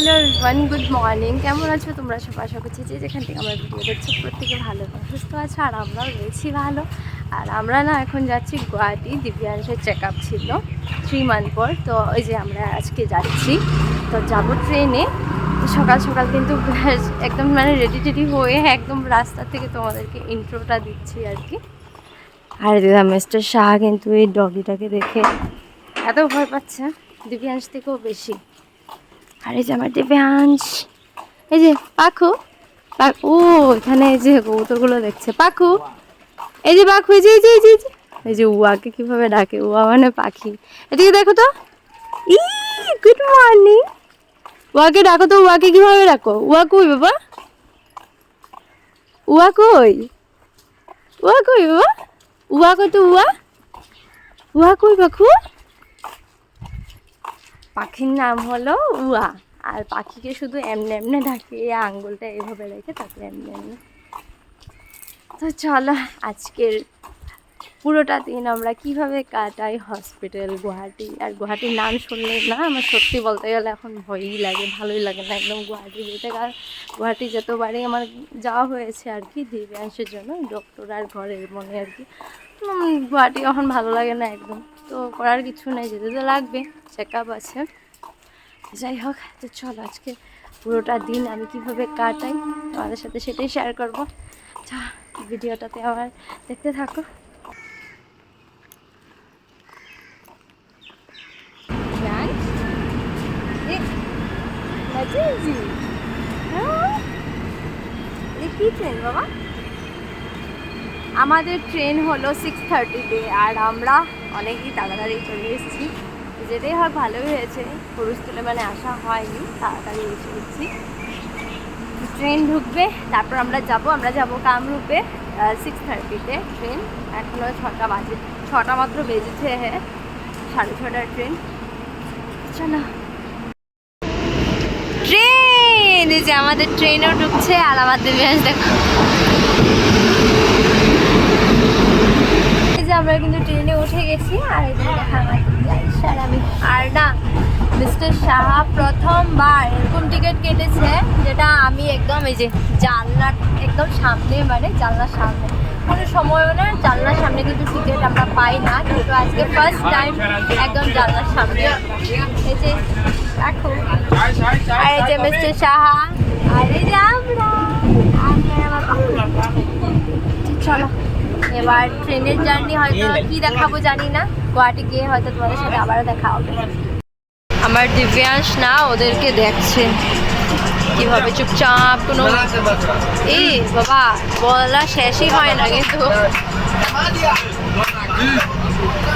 Hello everyone, good morning. কেমন আছো তোমরা সব? আশা করছি যে যেখান থেকে আমার ভিডিও দেখছো প্রত্যেকে ভালো সুস্থ আছো, আর আমরাও রয়েছি ভালো। আর আমরা না এখন যাচ্ছি গুয়াহাটি। দিব্যাংশের চেক আপ ছিল 3 মান্থ পর, তো ওই যে আমরা আজকে যাচ্ছি। তো যাবো ট্রেনে সকাল সকাল, কিন্তু একদম মানে রেডি টেডি হয়ে একদম রাস্তা থেকে তোমাদেরকে ইন্ট্রোটা দিচ্ছি আর কি। আর দিদা মিস্টার শাহ কিন্তু এই ডগিটাকে দেখে এত ভয় পাচ্ছে, দিব্যাংশ থেকেও বেশি। আর এই যে আমার দিব্যাংশ, এই যে পাখু, ও এখানে এই যে কবুতরগুলো দেখছে। পাখু, এই যে পাখু, এই যে এই যে এই যে এই যে উয়াকে কিভাবে ডাকে, উয়া মানে পাখি। এদিকে দেখো তো, ই গুড মর্নিং। উয়াকে ডাকো তো, উয়াকে কিভাবে ডাকো? উয়া কই বাবা? উয়া কই? উয়া কই বাবা? উয়া কই তো? উয়া উয়া কই পাখু? পাখির নাম হলো উয়া। আর পাখিকে শুধু এমনি এমনি ডাকে, আঙ্গুলটা এইভাবে রেখে তারপরে এমনি এমনি। তো চলো আজকের পুরোটা দিন আমরা কিভাবে কাটাই হসপিটাল গুয়াহাটি। আর গুয়াহাটির নাম শুনলে না আমার সত্যি বলতে গেলে এখন ভয়ই লাগে, ভালোই লাগে না একদম গুয়াহাটি যেতে। কারণ গুয়াহাটি যতবারই আমার যাওয়া হয়েছে আর কি দিব্যাংশের জন্য, ডক্টর আর ঘরের মনে আর কি, গুয়াহাটি এখন ভালো লাগে না একদম। তো করার কিছু নেই, যেতে তো লাগবে, চেক আপ আছে। যাই হোক, তো চলো আজকে পুরোটা দিন আমি কিভাবে কাটাই তোমাদের সাথে সেটাই শেয়ার করবো। ভিডিওটাতে আমার দেখতে থাকো। কি ট্রেন বাবা? আমাদের ট্রেন হলো 6:30-তে, আর আমরা অনেকই তাড়াতাড়ি চলে এসেছি। যেটাই হোক ভালোই হয়েছে, পুরুষতুলে মানে আসা হয়নি, তাড়াতাড়ি এসে গেছি। ট্রেন ঢুকবে, তারপর আমরা যাব কামরূপে 6:30-তে ট্রেন। এখনও 6টা বাজে, 6টা মাত্র বেজেছে। হ্যাঁ, 6:30টার ট্রেন। চলো ট্রেন, এই যে আমাদের ট্রেনও ঢুকছে। আর আমাদের দেখো, এই যে আমরা কিন্তু ট্রেনে উঠে গেছি। আর এই যে দেখা আর আমি আর না, মিস্টার শাহ প্রথমবার এরকম টিকিট কেটেছে, যেটা আমি একদম এই যে জানলার একদম সামনে, মানে জানলার সামনে কোনো সময়ও না, জানলার সামনে কিন্তু টিকিট আমরা পাই না, কিন্তু আজকে ফার্স্ট টাইম একদম জানলার সামনে। এই যে দেখো, আর এই যে মিস্টার শাহ, আর এই যে আমরা আমার। চলো এবার ট্রেনের জার্নি হয়তো কি দেখাবো জানি না, গুয়াহাটি গিয়ে হয়তো তোমাদের সাথে আবারও দেখা হবে। আমার দিব্যাংশ না ওদেরকে দেখছে কিভাবে চুপচাপ, কোনো এই বাবা বলা শেষই হয় না কিন্তু।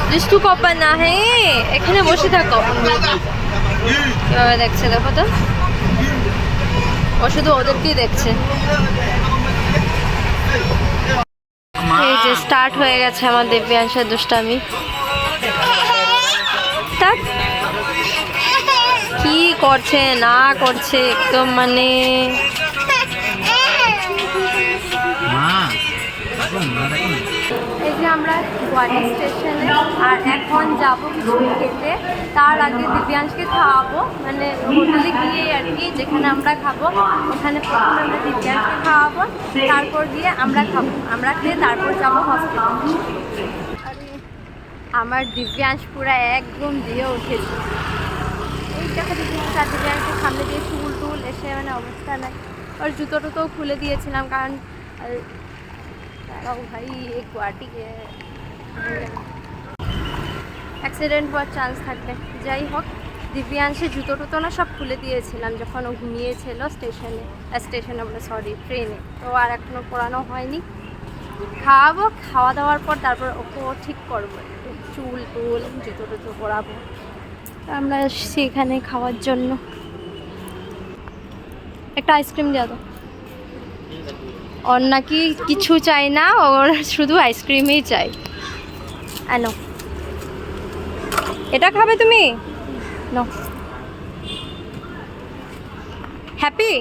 দুষ্টু কপা না, হ্যাঁ এখানে বসে থাকো। কিভাবে দেখছে দেখো তো, ও শুধু ওদেরকেই দেখছে। এই যে স্টার্ট হয়ে গেছে আমার দিব্যাংশের দুষ্টামি। কি করছে না করছে একদম মানে। এই যে আমরা গুয়াহাটি স্টেশনে, আর এখন যাবো কিছু খেতে। তার আগে দিব্যাংশকে খাওয়াবো, মানে হোটেলে গিয়ে আর কি, যেখানে আমরা খাবো ওখানে প্রথমে আমরা দিব্যাংশকে খাওয়াবো, তারপর গিয়ে আমরা খাবো, আমরা খেয়ে তারপর যাবো হসপিটাল। আমার দিব্যাংশ পুরো একদম দিয়ে উঠেছে। এই দেখা দিব্যাংশের সামনে দিয়ে চুল টুল এসে মানে অবস্থা নাই। ওর জুতো টুতোও খুলে দিয়েছিলাম, কারণ ভাই গুয়াহাটি গিয়ে অ্যাক্সিডেন্ট হওয়ার চান্স থাকবে। যাই হোক, দিব্যাংশের জুতো টুতো না সব খুলে দিয়েছিলাম যখন ও ঘুমিয়েছিল স্টেশনে বলে সরি ট্রেনে। তো আর এখনও পড়ানো হয়নি, খাওয়াবো, খাওয়া দাওয়ার পর তারপর ওকেও ঠিক করবো, চুল টুল জুতো টুতো পরাবো। আমরা এসেছি এখানে খাওয়ার জন্য। একটা আইসক্রিম দেওয়া তো, ওর নাকি কিছু চাই না, ওর শুধু আইসক্রিমই চাই। আনো, এটা খাবে তুমি? No, happy.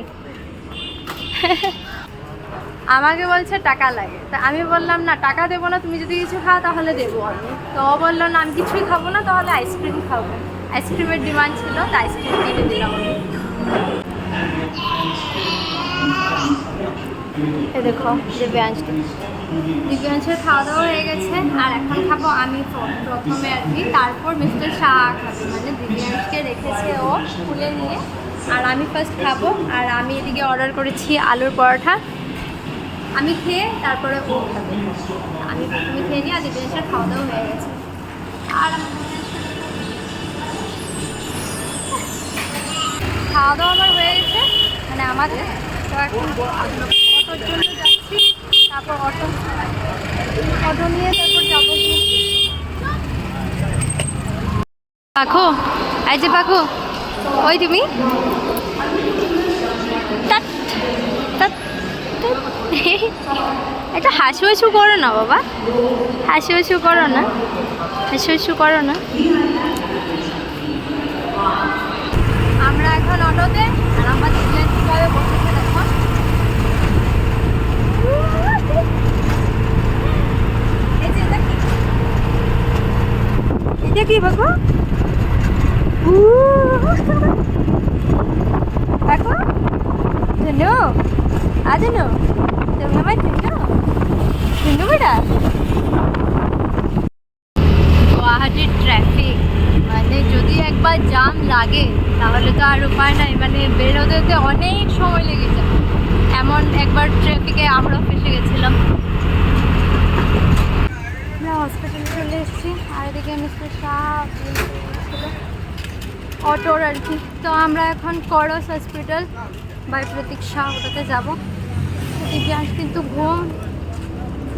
আমাকে বলছে টাকা লাগে, তা আমি বললাম না টাকা দেবো না, তুমি যদি কিছু খাও তাহলে দেবো আমি। তো ও বললো না আমি কিছুই খাবো না, তাহলে আইসক্রিম খাবো। আইসক্রিমের ডিমান্ড ছিল, তো আইসক্রিম কিনে দিলাম। এই দেখো দিব্যাংশের খাওয়া দাওয়া হয়ে গেছে, আর এখন খাবো আমি প্রথমে আর কি, তারপর মিস্টার শাহ খাবে। মানে দিব্যাংশকে রেখেছে ও স্কুলে নিয়ে, আর আমি ফার্স্ট খাবো। আর আমি এদিকে অর্ডার করেছি আলুর পরোটা, আমি খেয়ে তারপরে ও খাবে। আমি প্রথমে খেয়ে নিই, আর দিব্যাংশের খাওয়া দাওয়া হয়ে গেছে। আর খাওয়া দাওয়া আমার হয়ে গেছে, মানে আমাদের তো এখন অটোর জন্য যাচ্ছি, তারপর অটো নিয়ে তারপর যাবো। পাখো, এই যে পাখো, ওই তুমি এটা হাসু করো না বাবা, হাসু করো না, হাসু করো না। আমরা এখন অটোতে, আর আমরা দেখলেন কীভাবে বসেছে দেখো। এটা কি বাবু? দেখো ধনু, আধনু তুমি আমার ধনু বেটা। গুয়াহাটির ট্রাফিক, মানে যদি একবার জাম লাগে তাহলে তো আর উপায় নাই, মানে বেরোতে অনেক সময় লেগে যায়। এমন একবার ট্রাফিকে আমরা ফেসে গেছিলাম। আমরা হসপিটালে চলে এসেছি, আর এদিকে মিস্টার শাহ অটোর আর কি। তো আমরা এখন করস হসপিটাল বাই প্রতীক্ষা, ওটাতে যাবো। দিব্যাংশ কিন্তু ঘুম।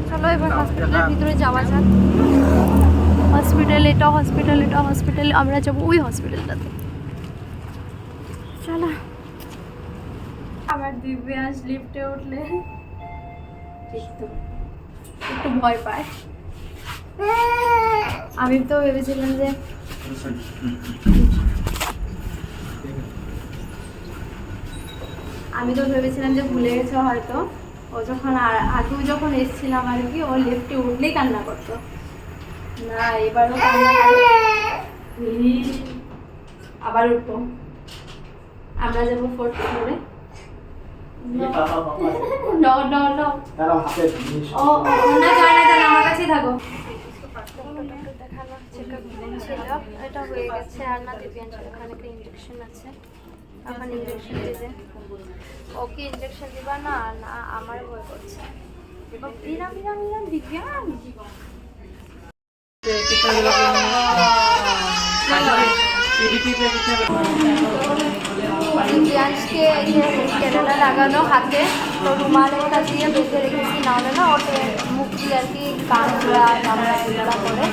চলো এবার হসপিটালের ভিতরে যাওয়া যাক। এটা হসপিটাল, আমরা যাবো ওই হসপিটালটাতে। চলো। আবার দিব্যাংশ লিফটে উঠলে একটু ভয় পায়। আমি তো ভেবেছিলাম যে ভুলে গেছে হয়তো। ও যখন আগেও যখন এসেছিলাম আর কি, ও লিফটে উঠলেই কান্না করতো। না এবারও কান্না করে। আবার উঠবো, আমরা যাবো 4th ফ্লোরে। আমার কাছেই থাকো। দেখানো চেকআপ ছিল, এটা হয়ে গেছে। আর না দিব্যাংশের ওখানে একটা ইঞ্জেকশন আছে, এখন ইঞ্জেকশন দিবে। ওকে ইঞ্জেকশন দিবা না? না আমার ভয় করছে। দিব্যাংশকে এই যে কেরালা লাগানো হাতে, তো রুমাল একটা দিয়ে বেঁধে রেখেছি, নাহলে না ওকে মুখ দিয়ে আর কি কান ধোয়া আমরা এগুলো করে,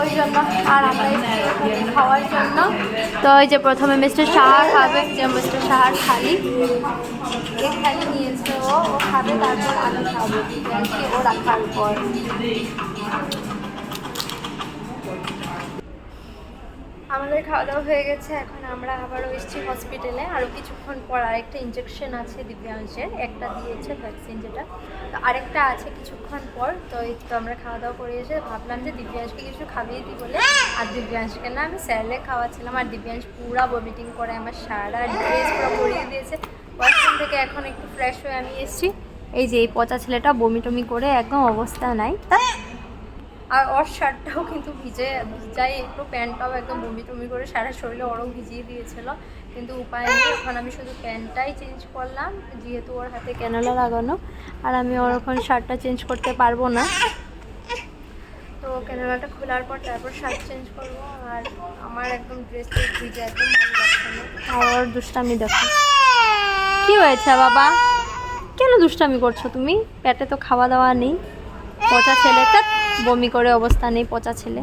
ওই জন্য। আর আমরা খাওয়ার জন্য তো ওই যে প্রথমে মিস্টার শাহ খাবে, যে মিস্টার শাহর থালি নিয়েছে ও খাবে, তারপর আমি খাবো দিব্যাংশকে ও রাখার পর। আমাদের খাওয়া দাওয়া হয়ে গেছে, এখন আমরা আবারও এসেছি হসপিটালে। আরও কিছুক্ষণ পর আরেকটা ইঞ্জেকশন আছে দিব্যাংশের, একটা দিয়েছে ভ্যাকসিন যেটা, তো আরেকটা আছে কিছুক্ষণ পর। তো এই তো আমরা খাওয়া দাওয়া করে এসে ভাবলাম যে দিব্যাংশকে কিছু খাইয়ে দিই বলে, আর দিব্যাংশকে না আমি স্যারেলে খাওয়াচ্ছিলাম, আর দিব্যাংশ পুরা ভমিটিং করে আমার সারা ড্রেস পুরো ভরিয়ে দিয়েছে। ওয়াশরুম থেকে এখন একটু ফ্রেশ হয়ে আমি এসেছি। এই যে এই পচা ছেলেটা বমি করে একদম অবস্থা নাই, আর ওর শার্টটাও কিন্তু ভিজাই একটু, প্যান্টটাও একদম বমি করে সারা শরীরে ওরও ভিজিয়ে দিয়েছিল, কিন্তু উপায় নেই। এখন আমি শুধু প্যান্টটাই চেঞ্জ করলাম, যেহেতু ওর হাতে ক্যানোলা লাগানো, আর আমি ওর এখন শার্টটা চেঞ্জ করতে পারবো না। তো ক্যানোলাটা খোলার পর তারপর শার্ট চেঞ্জ করবো। আর আমার একদম ড্রেস ভিজে একদম ভালো লাগছে না। আর ওর দুষ্টামি দেখো, কি হয়েছে বাবা, কেন দুষ্টামি করছো তুমি? পেটে তো খাওয়া দাওয়া নেই, পচা ছেলে, বমি করে অবস্থা নেই, পচা ছেলে।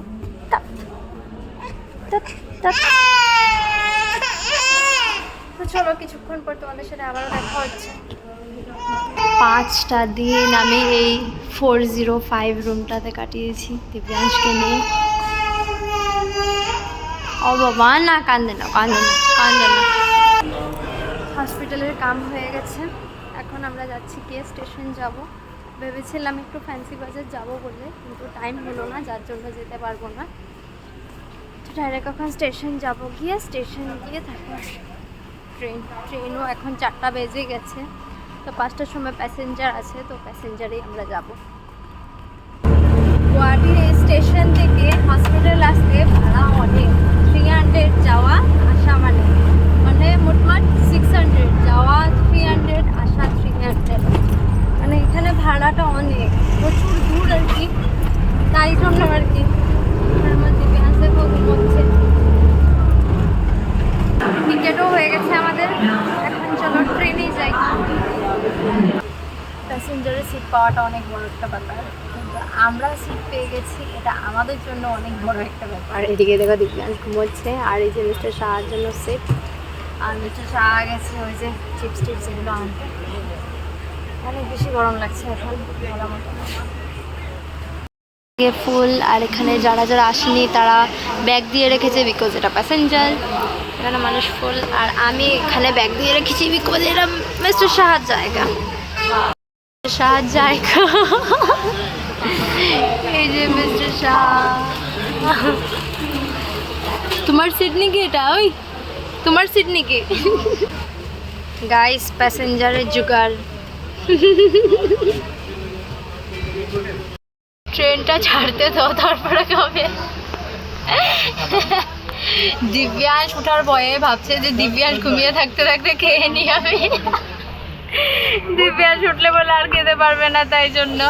তো চলো কিছুক্ষণ পর তোমাদের সাথে আবারও দেখা হচ্ছে। 5টা দিন আমি এই 405 রুমটাতে কাটিয়েছি দিব্যাংশকে নিয়ে। ও বাবা না, কান্দে না। হসপিটালের কাম হয়ে গেছে, এখন আমরা যাচ্ছি গিয়ে স্টেশন যাব। ভেবেছিলাম একটু ফ্যান্সি বাজার যাবো বলে, কিন্তু টাইম হলো না, যার জন্য যেতে পারবো না। তো ডাইরেক্ট এখন স্টেশন যাব, স্টেশন গিয়ে তারপর ট্রেনও এখন 4টা বেজে গেছে। তো 5টার সময় প্যাসেঞ্জার আছে, তো প্যাসেঞ্জারেই আমরা যাব। গুয়াহাটির এই স্টেশন থেকে হসপিটাল আসতে ভাড়া অনেক, 300 যাওয়া আসা, মানে মোটমাট 600, যাওয়া 300, আসা 300, মানে এখানে ভাড়াটা অনেক, প্রচুর দূর আর কি, তাই জন্য আর কি। তার মধ্যে আসতে ঘুমোচ্ছে। টিকেটও হয়ে গেছে আমাদের, এখন চলো ট্রেনেই যাই। প্যাসেঞ্জারের সিট পাওয়াটা অনেক বড় একটা ব্যাপার, কিন্তু আমরা সিট পেয়ে গেছি, এটা আমাদের জন্য অনেক বড় একটা ব্যাপার। এদিকে দেখো দিব্যাংশ ঘুমোচ্ছে, আর এই যে মিস্টার শাহর জন্য সিট, আর মিস্টার শাহ গেছে ওই যে চিপস টিপস এগুলো আনতে। অনেক বেশি গরম লাগছে এখন, বলার মতো ফুল। আর এখানে যারা যারা আসেনি তারা ব্যাগ দিয়ে রেখেছে, বিকজ এটা প্যাসেঞ্জার, এখানে মানুষ ফুল। আর আমি এখানে ব্যাগ দিয়ে রেখেছি বিকজ এটা মিস্টার শাহর জায়গা, শাহর জায়গা। এই যে মিস্টার শাহ, তোমার সিট নাকি এটা? ওই তোমার সিট নাকি? গাইস প্যাসেঞ্জারের জোগাড়। ট্রেনটা ছাড়তে দাও, তারপরে খাবে। দিব্যাংশ ওঠার ভয়ে ভাবছে যে দিব্যাংশ ঘুমিয়ে থাকতে থাকতে খেয়ে নি আমি। দিব্যাংশ উঠলে বলে আর খেতে পারবে না, তাই জন্য।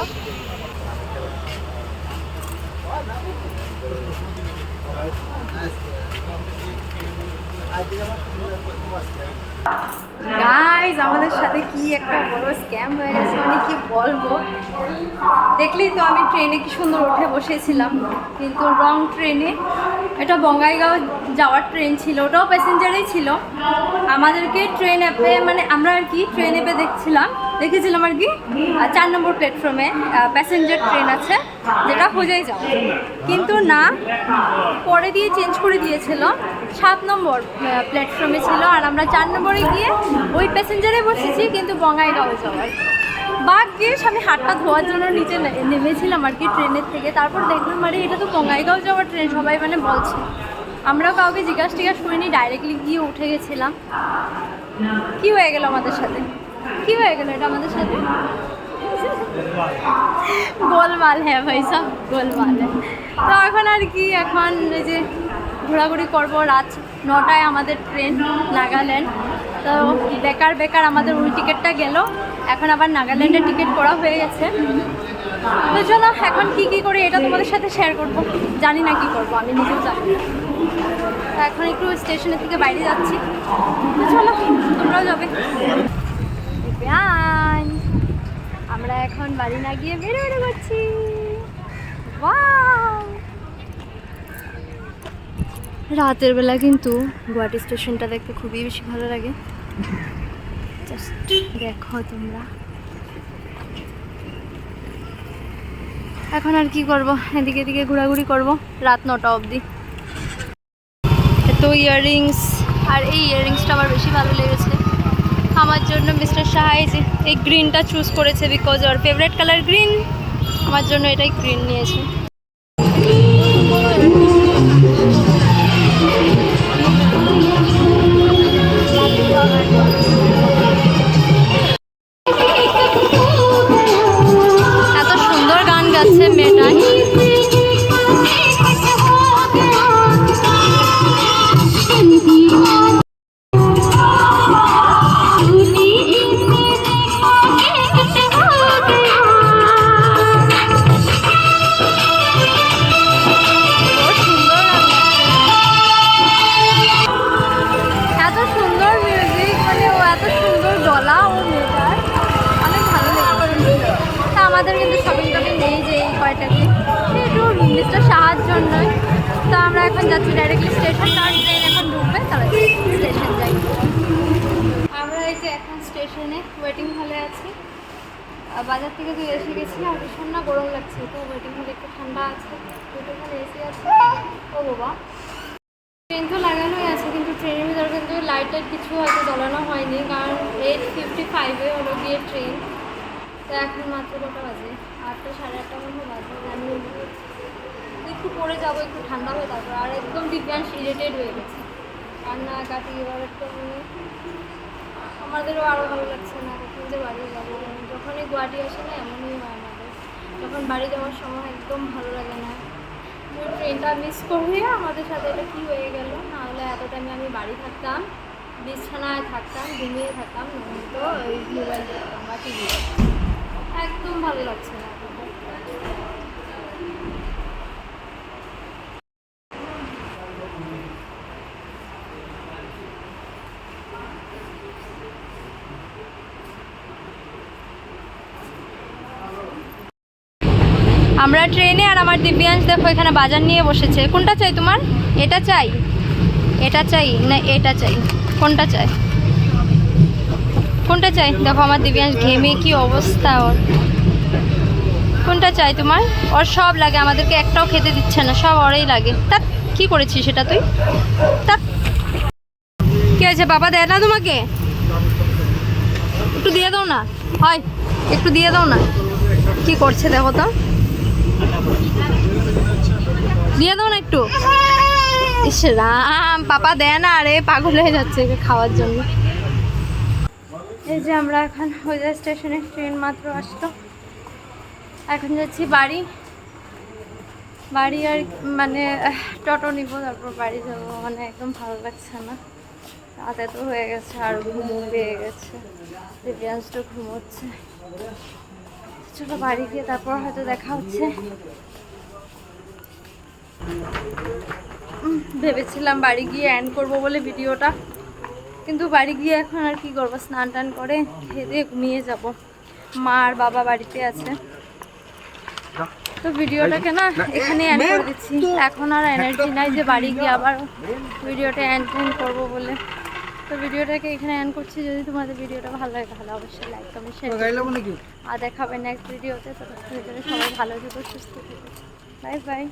গাইস আমাদের সাথে কি একটা বড় স্ক্যাম হয়ে গেছে, মানে কি বলবো। দেখলেই তো আমি ট্রেনে কি সুন্দর উঠে বসেছিলাম, কিন্তু রং ট্রেনে। এটা বঙ্গাইগাঁও যাওয়ার ট্রেন ছিল, ওটাও প্যাসেঞ্জারই ছিল। আমাদেরকে ট্রেন অ্যাপে, মানে আমরা আর কি ট্রেন অ্যাপে দেখেছিলাম আর কি 4 নম্বর প্ল্যাটফর্মে প্যাসেঞ্জার ট্রেন আছে, যেটা হোজাই যাও, কিন্তু না, পরে দিয়ে চেঞ্জ করে দিয়েছিল, 7 নম্বর প্ল্যাটফর্মে ছিল। আর আমরা 4 নম্বরে গিয়ে ওই প্যাসেঞ্জারে বসেছি, কিন্তু বঙ্গাইগাঁও যাওয়ার। বাঘ গিয়ে আমি হাতটা ধোয়ার জন্য নিচে নেমেছিলাম আর কি ট্রেনের থেকে, তারপর দেখলাম মানে এটা তো বঙ্গাইগাঁও যাওয়ার ট্রেন, সবাই মানে বলছে। আমরাও কাউকে জিজ্ঞাসা করিনি, ডাইরেক্টলি গিয়ে উঠে গেছিলাম। কি হয়ে গেল আমাদের সাথে? কি হয়ে গেল এটা আমাদের সাথে? গোলমাল, হ্যাঁ ভাই সব গোলমাল। তো এখন আর কি, এখন এই যে ঘোরাঘুরি করবো। রাত 9টায় আমাদের ট্রেন নাগাল্যান্ড, তো বেকার আমাদের ওই টিকিটটা গেল, এখন আবার নাগাল্যান্ডের টিকিট করা হয়ে গেছে। তো চলো এখন কি করে এটা তোমাদের সাথে শেয়ার করব, জানি না কি করব, আমি নিজেও জানি না। তো এখন একটু স্টেশনের থেকে বাইরে যাচ্ছি, তো চলো তোমরাও যাবে। আমরা এখন বাড়ি না গিয়ে বেরো করছি। রাতের বেলা কিন্তু গুয়াহাটি স্টেশনটা দেখতে খুবই বেশি ভালো লাগে, জাস্ট দেখো তোমরা। এখন আর কি করব, এদিকে এদিকে ঘোরাঘুরি করব রাত 9টা অবধি। এত ইয়াররিংস, আর এই ইয়াররিংসটা আমার বেশি ভালো লেগেছে। আমার জন্য মিস্টার শাহ এই গ্রিনটা চুজ করেছে, because or favourite colour green, আমার জন্য এটাই গ্রিন নিয়েছে। এত সুন্দর গান গাচ্ছে মেয়েটা। আমাদের কিন্তু শপিং টপিং নেই যে এই কয়টাকে, একটু মিস্টার শাহার জন্যই। তো আমরা এখন যাচ্ছি ডাইরেক্টলি স্টেশন, তার ট্রেন এখন ঢুকবে, তাহলে স্টেশন যাই। আমরা এই যে এখন স্টেশনে ওয়েটিং হলে আছি, বাজার থেকে তো এসে গেছি, আর ভীষণ না গরম লাগছে, তো ওয়েটিং হলে একটু ঠান্ডা আছে, ওইখানে এসি আছে। ও বাবা, ট্রেন তো লাগানোই আছে, কিন্তু ট্রেনের ভিতরে কিন্তু লাইটের কিছু হয়তো জ্বালানো হয়নি, কারণ 8:55 হলো গিয়ে ট্রেন। তো এখন মাত্র কটা বাজে, 8টা 8:30 মতো বাজে, জানি একটু পরে যাবো, একটু ঠান্ডা হয়ে তারপর। আর একদম দিব্যাংশ ইরিটেড হয়ে গেছে, কান্না কাটি এবার একটু, আমাদেরও আরও ভালো লাগছে না, যে বাড়ি যাবো, যখনই গুয়াহাটি আসে না এমনই হয় আমাদের, যখন বাড়ি যাওয়ার সময় একদম ভালো লাগে না। ট্রেনটা মিস করে আমাদের সাথে এটা কী হয়ে গেল, নাহলে এত টাইমে আমি বাড়ি থাকতাম, বিছানায় থাকতাম, ঘুমিয়ে থাকতাম, তো ওই মোবাইল দেখতাম বা টিভি দেখতাম। একদম ভালো লাগছে না। আমরা ট্রেনে, আর আমার দিব্যাংশ দেখো এখানে বাজার নিয়ে বসেছে। কোনটা চাই তোমার? এটা চাই, এটা চাই না এটা চাই? কোনটা চাই, কোনটা চাই? দেখো আমার দিব্যাংশ ঘেমে কি অবস্থা ওর। কোনটা চাই তোমার? ওর সব লাগে, আমাদেরকে একটাও খেতে দিচ্ছে না, সব ওরই লাগে। তা কি করেছিস সেটা তুই? তা কি হয়েছে, বাবা দেয় না তোমাকে? একটু দিয়ে দাও না, হয় একটু দিয়ে দাও না। কি করছে দেখো তো, দিয়ে দাও না একটু। ইস রাম, পাপা দেয় না, আরে পাগল হয়ে যাচ্ছে একে খাওয়ার জন্য। এই যে আমরা এখন হইদা স্টেশনে, ট্রেন মাত্র আসলো, এখন যাচ্ছি বাড়ি। বাড়ি আর মানে টোটো নিব, তারপর বাড়ি যাবো। মানে একদম ভালো লাগছে না, রাত এত হয়ে গেছে আর ঘুমও পেয়ে গেছে, দিব্যাংশটা ঘুমোচ্ছে। চলো বাড়ি গিয়ে তারপর হয়তো দেখা হচ্ছে। ভেবেছিলাম বাড়ি গিয়ে এন্ড করবো বলে ভিডিওটা, কিন্তু বাড়ি গিয়ে এখন আর কি করবো, স্নান টান করে খেয়ে দিয়ে ঘুমিয়ে যাব। মা আর বাবা বাড়িতে আছে, তো ভিডিওটাকে না এখানে এন্ড করে দিচ্ছি। এখন আর এনার্জি নাই যে বাড়ি গিয়ে আবার ভিডিওটা এন্ড করবো বলে, তো ভিডিওটাকে এখানে এন্ড করছি। যদি তোমাদের ভিডিওটা ভালো লাগে তাহলে অবশ্যই লাইক কমেন্ট শেয়ার আর দেখাবে নেক্সট ভিডিওতে। তো সবাই ভালো থেকো, সুস্থ থেকো, বাই বাই।